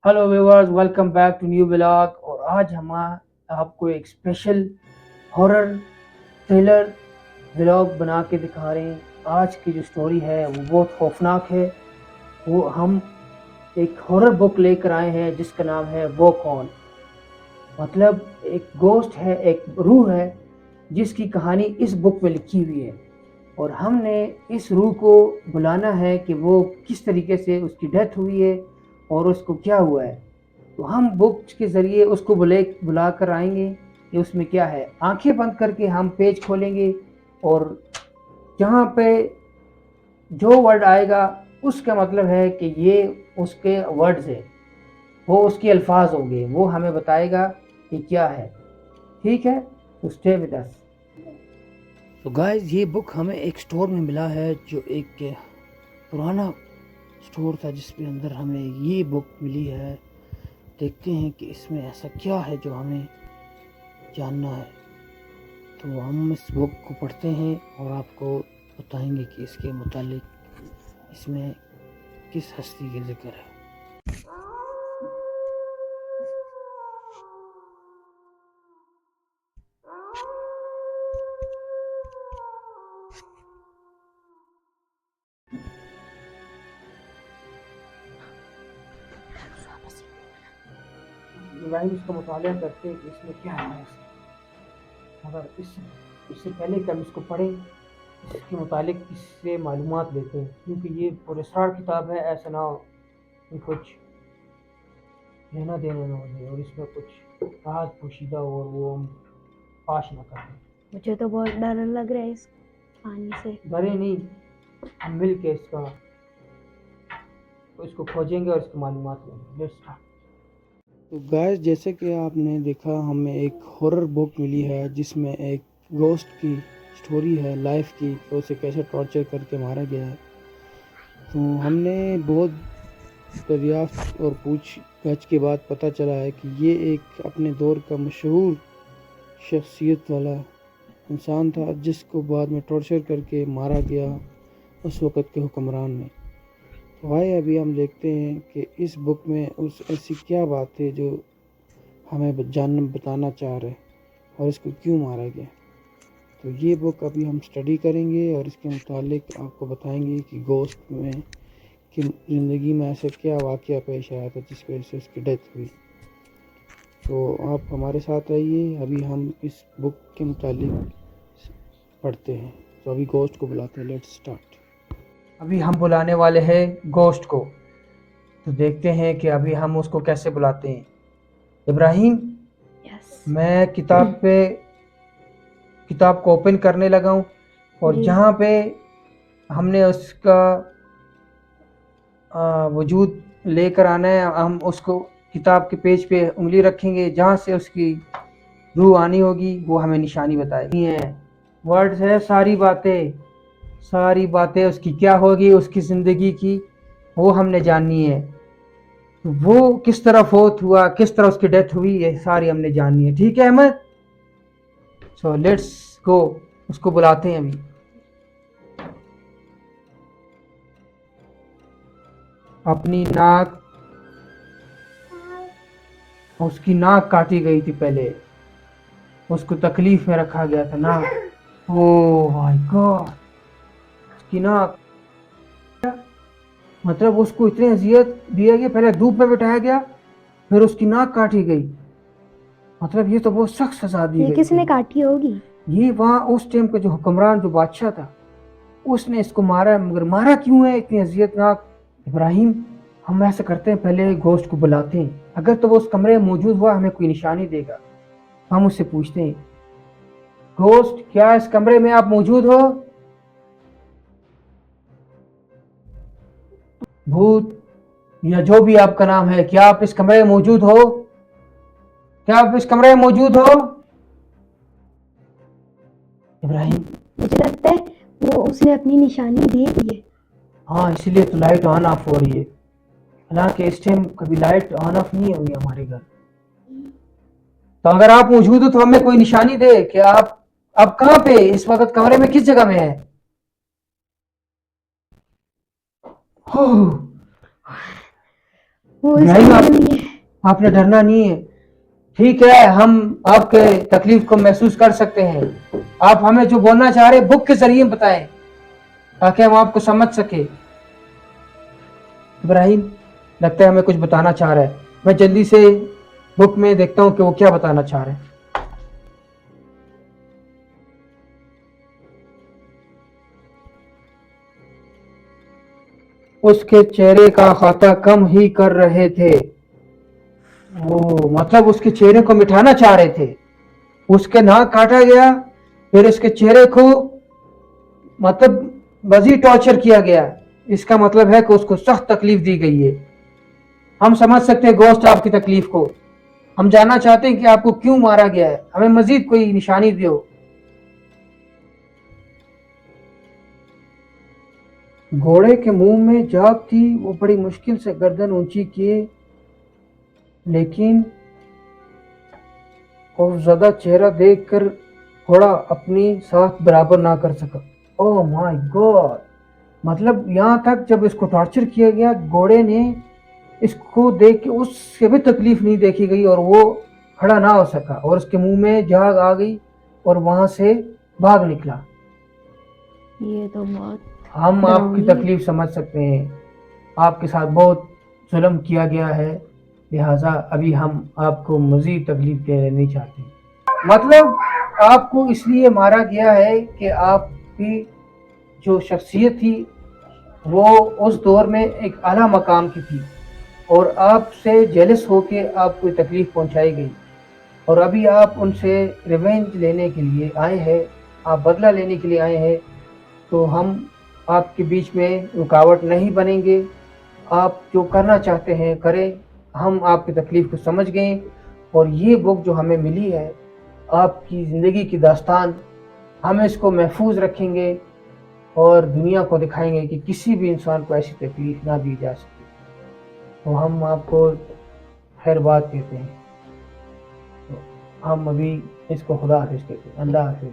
Hello viewers, welcome back to new vlog. और आज हम आपको एक स्पेशल हॉरर थ्रिलर व्लॉग बना के दिखा रहे हैं। आज की जो स्टोरी है वो बहुत खौफनाक है। वो हम एक हॉरर बुक लेकर आए हैं जिसका नाम है वो कौन। मतलब एक गोस्ट है, एक रूह है जिसकी कहानी इस बुक में लिखी हुई है। और हमने इस रूह को बुलाना है कि वो किस तरीके से उसकी डेथ हुई है और उसको क्या हुआ है। तो हम बुक्स के ज़रिए उसको बुला कर आएंगे कि उसमें क्या है। आंखें बंद करके हम पेज खोलेंगे और जहाँ पे जो वर्ड आएगा उसका मतलब है कि ये उसके वर्ड्स है, वो उसके अल्फाज होंगे, वो हमें बताएगा कि क्या है। ठीक है, तो स्टे विद अस। तो गाइस, ये बुक हमें एक स्टोर में मिला है, जो एक पुराना स्टोर था जिसके अंदर हमें ये बुक मिली है। देखते हैं कि इसमें ऐसा क्या है जो हमें जानना है। तो हम इस बुक को पढ़ते हैं और आपको बताएंगे कि इसके मुतालिक इसमें किस हस्ती का जिक्र है। इब्राहिम इसका मुताला करते हैं कि इसमें क्या है ऐसा। मगर इससे पहले कि हम इसको पढ़ें, इसके मुतालिक इससे मालूमात लेते हैं, क्योंकि ये पुरस्कार किताब है। ऐसा ना हो कि कुछ लेना देना ना हो जाए और इसमें कुछ राज पोशीदा हो और वो हम पाश ना करें। मुझे तो बहुत डर लग रहा है इस पानी से। डरे नहीं, हम मिल के इसको खोजेंगे और इसकी मालूमात लेंगे। Let's start. तो गाइस, जैसे कि आपने देखा, हमें एक हॉरर बुक मिली है जिसमें एक गोस्ट की स्टोरी है लाइफ की, कि उसे कैसे टॉर्चर करके मारा गया है। तो हमने बहुत दरियाफ्त और पूछ गछ के बाद पता चला है कि ये एक अपने दौर का मशहूर शख्सियत वाला इंसान था, जिसको बाद में टॉर्चर करके मारा गया उस वक़्त के हुक्मरान ने। तो भाई, अभी हम देखते हैं कि इस बुक में उस ऐसी क्या बात है जो हमें बताना चाह रहे और इसको क्यों मारा गया। तो ये बुक अभी हम स्टडी करेंगे और इसके मुतालिक आपको बताएंगे कि गोश्त में कि ज़िंदगी में ऐसा क्या वाक़या पेश आया था जिस वजह से उसकी डेथ हुई। तो आप हमारे साथ रहिए, अभी हम इस बुक के मुतालिक पढ़ते हैं। तो अभी गोश्त को बुलाते हैं। Let's start. अभी हम बुलाने वाले हैं गोश्त को। तो देखते हैं कि अभी हम उसको कैसे बुलाते हैं। इब्राहिम, यस। मैं किताब को ओपन करने लगा हूँ और जी। जहाँ पे हमने उसका वजूद लेकर आना है, हम उसको किताब के पेज पे उंगली रखेंगे, जहाँ से उसकी रूह आनी होगी वो हमें निशानी बताएगी। है वर्ड्स है, सारी बातें उसकी क्या होगी, उसकी ज़िंदगी की, वो हमने जाननी है। वो किस तरह फोत हुआ, किस तरह उसकी डेथ हुई, ये सारी हमने जाननी है। ठीक है अहमद, सो लेट्स गो। उसको बुलाते हैं अभी। अपनी नाक, उसकी नाक काटी गई थी पहले, उसको तकलीफ में रखा गया था नाक। ओ माय गॉड, उसकी नाक, मतलब उसको इतनी अजियत दिया गया, पहले धूप में बिठाया गया, फिर उसकी नाक काटी गई। मतलब ये तो बहुत सख्त सजा दी ये गई किसने थी। काटी होगी? ये वहाँ उस टाइम का जो हुक्मरान, जो बादशाह था, उसने इसको मारा है। मगर मारा क्यों है इतनी अजियतनाक? इब्राहिम, हम ऐसा करते हैं, पहले गोश्त को बुलाते हैं। अगर तो वो उस कमरे में मौजूद हुआ, हमें कोई निशानी देगा। हम उससे पूछते हैं, गोश्त, क्या इस कमरे में आप मौजूद हो? भूत या जो भी आपका नाम है, क्या आप इस कमरे में मौजूद हो? क्या आप इस कमरे में मौजूद हो इब्राहिम? मुझे लगता है वो उसने अपनी निशानी दे दी है। हाँ, इसीलिए तो लाइट ऑन ऑफ हो रही है। हालांकि इस टाइम कभी लाइट ऑन ऑफ नहीं हुई हमारे घर। तो अगर आप मौजूद हो तो हमें कोई निशानी दे कि आप अब कहाँ पे, इस वक्त कमरे में किस जगह में है। हो, वो इस इब्राहिम, कमरे में ही है। आपने डरना नहीं है। ठीक है, हम आपके तकलीफ को महसूस कर सकते हैं। आप हमें जो बोलना चाह रहे हैं बुक के जरिए बताएं ताकि हम आपको समझ सके। इब्राहिम, लगता है हमें कुछ बताना चाह रहा है। मैं जल्दी से बुक में देखता हूँ कि वो क्या बताना चाह रहे हैं। उसके चेहरे का खाता कम ही कर रहे थे। ओ, मतलब उसके चेहरे को मिटाना चाह रहे थे। उसके नाक काटा गया, फिर उसके चेहरे को मतलब मजीद टॉर्चर किया गया। इसका मतलब है कि उसको सख्त तकलीफ दी गई है। हम समझ सकते हैं गोश्त आपकी तकलीफ को। हम जानना चाहते हैं कि आपको क्यों मारा गया है। हमें मजीद कोई निशानी दो। घोड़े के मुंह में जाग थी। वो बड़ी मुश्किल से गर्दन ऊंची किए, लेकिन खौफजदा चेहरा देखकर घोड़ा अपनी साख बराबर ना कर सका। Oh my God! मतलब यहाँ तक जब इसको टॉर्चर किया गया, घोड़े ने इसको देख के उससे भी तकलीफ नहीं देखी गई और वो खड़ा ना हो सका और उसके मुंह में झाग आ गई और वहां से भाग निकला। ये तो बहुत हम आपकी डरावनी है। तकलीफ समझ सकते हैं। आपके साथ बहुत जुल्म किया गया है, लिहाजा अभी हम आपको मजीद तकलीफ देना नहीं चाहते। मतलब आपको इसलिए मारा गया है कि आपकी जो शख्सियत थी वो उस दौर में एक आला मकाम की थी और आपसे जेलस होके आपको तकलीफ पहुंचाई गई और अभी आप उनसे रिवेंज लेने के लिए आए हैं, आप बदला लेने के लिए आए हैं। तो हम आपके बीच में रुकावट नहीं बनेंगे। आप जो करना चाहते हैं करें। हम आपकी तकलीफ को समझ गए और ये बुक जो हमें मिली है आपकी ज़िंदगी की दास्तान, हम इसको महफूज रखेंगे और दुनिया को दिखाएंगे कि किसी भी इंसान को ऐसी तकलीफ ना दी जा सकती। तो हम आपको खैर बात कहते हैं। तो हम अभी इसको खुदा हाफिज कहते हैं। अल्लाह हाफिज।